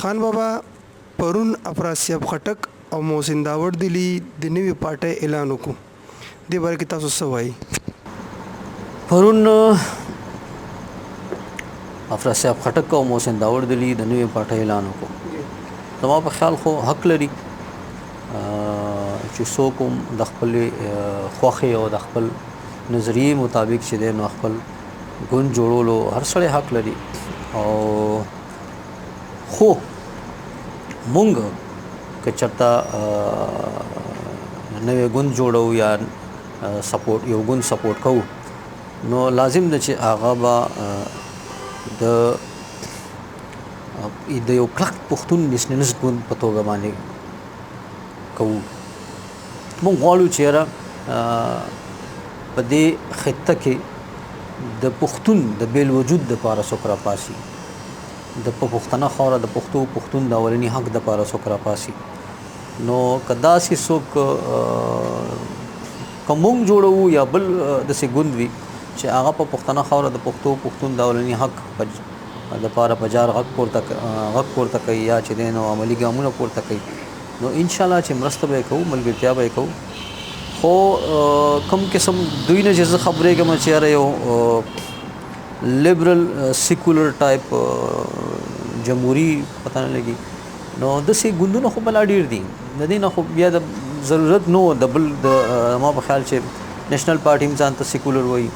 خان بابا پرون افراسیاب خټک او محسن داوړ دلی د نوې پارټۍ اعلان وکړو دې باره کې تاسو څه وایي؟ پرون افراسیاب خټک او محسن داوړ دلی د نوې پارټۍ اعلان وکړو. زما په خیال خو حق لري چې څوک هم د خپلې خوښې او د خپل نظریې مطابق چې دی نو خپل ګوند جوړولو هر سړی حق لري. او خو مونږ که چېرته نوی ګوند جوړو یا سپورټ یو ګوند سپورټ کوو نو لازم ده چې هغه به د یو کلک پښتون نیشنلست ګوند په توګه باندې کوو. مونږ غواړو چې یاره په دې خطه کې د پښتون د بیل وجود دپاره څوک راپاسي، د په پښتنه خاوره د پښتون د اولني حق دپاره څوک راپاسي. نو که داسې څوک که مونږ جوړوو یا بل داسې ګوند وي چې هغه په پښتنه خاوره د پښتون د اولني حق دپاره په جار غږ پورته کوي یا چې دی نو عملي ګامونه پورته کوي نو انشاءالله چې مرسته به یې کوو، ملګرتیا به یې کوو. خو کوم قسم دوی نه چې زه خبرېږم چې یاره یو لیبرل سیکولر ټایپ جمهوري پته نه لګي نو داسې ګوندونه خو بلا ډېر دي. د دې نه خو بیا د ضرورت نو د بل د ما په خیال چې نیشنل پارټي هم ځان ته سیکولر وایي،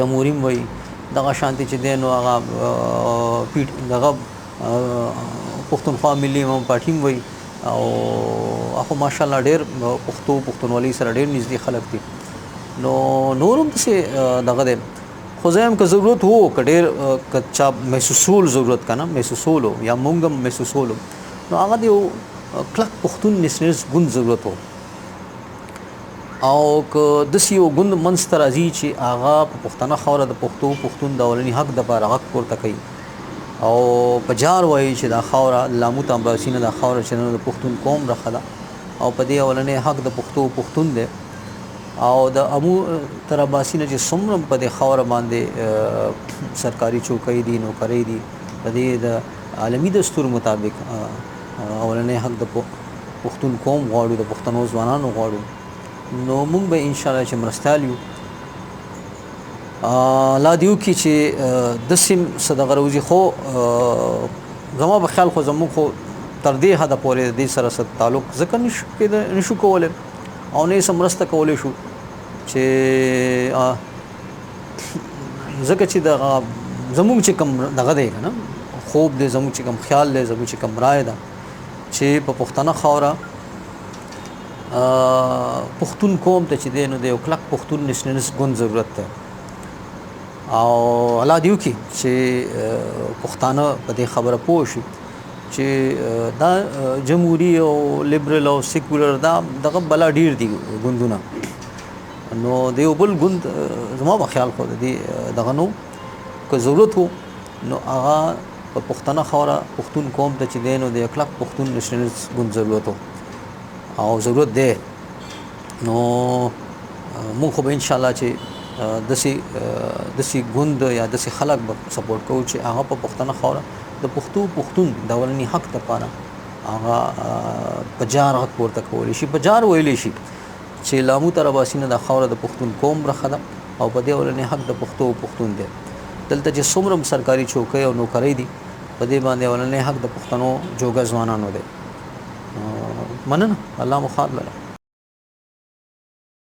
جمهوري هم وایي، دغه شانتي چې دی نو هغه دغه پښتونخوا ملي امام پارټي هم وایي او هغه ماشاءالله ډېر پښتونولۍ سره ډېر نږدې خلک دي. نو نور هم داسې دغه دی. خو زه هم که ضرورت وو که ډېر که چا محسوسول ضرورت که نه محسوسولو یا مونږ هم محسوسولو نو هغه د یو کلک پښتون نیشنلست ګوند ضرورت وو او که داسې یو ګوند منځته راځي چې هغه په پښتنه خاوره د پښتون د اولني حق دپاره غږ پورته کوي او په جار وایي چې دا خاوره لاموت امباسي نه دا خاوره چې نه د پښتون قوم رخه ده او په دې اولنی حق د پښتون دی او د امو تر عباسي نه چې څومره په دې خاوره باندې سرکاري چوکۍ دي، نوکرۍ دي، په دې د عالمي دستور مطابق اولنی حق د پښتون قوم غواړو، د پښتنو ځوانانو غواړو نو مونږ به انشاءالله چې مرستیال یو. لا دیو کې چې داسې څه دغه راوځي خو زما په خیال خو زموږ خو تر دې حده پورې د دې سره تعلق ځکه نشو کولی او نه یې څه مرسته کولی شو چې ځکه چې زموږ چې کوم دغه دی که نه خوب دی، زموږ چې کوم خیال دی، زموږ چې کوم رایه ده چې په پښتنه خاوره پښتون قوم ته چې دی نو د یو کلک پښتون نیشنلست ګوند ضرورت دی او الله دیو کې چې پښتانه په دې خبره پوه شي چې دا جمهوري او لیبرل او سیکولر دا دغه بلا ډېر دي ګوندونه نو د یو بل ګوند زما په خیال خو د دې دغه نو که ضرورت وو نو هغه په پښتنه خاوره پښتون قوم ته چې دی نو د یو کلک پښتون نیشنلست ګوند ضرورت وو او ضرورت دی. نو مونږ خو به انشاءالله چې داسې ګوند یا داسې خلک به سپورټ کوو چې هغه په پښتنه خاوره د پښتون د اولني حق دپاره هغه په جار غږ پورته کولی شي، په جار ویلی شي چې لامو تر عباسي نه دا خاوره د پښتون قوم رخه ده او په دې اولني حق د پښتون دی. دلته چې څومره سرکاري چوکۍ او نوکرۍ دي په دې باندې اولنی حق د پښتنو جوګه ځوانانو دی. مننه، الله مو خیر لره.